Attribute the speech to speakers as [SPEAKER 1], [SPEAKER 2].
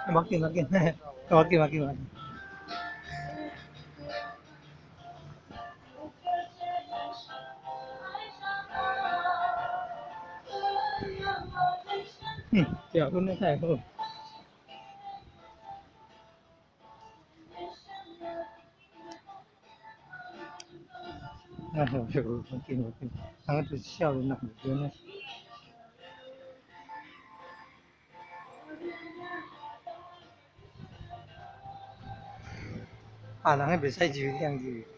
[SPEAKER 1] Makin makin makin makin makin. Kiểu luôn đấy thầy không. Makin makin. Sangat sosial enak gitu. Anaknya biasa juga yang gitu.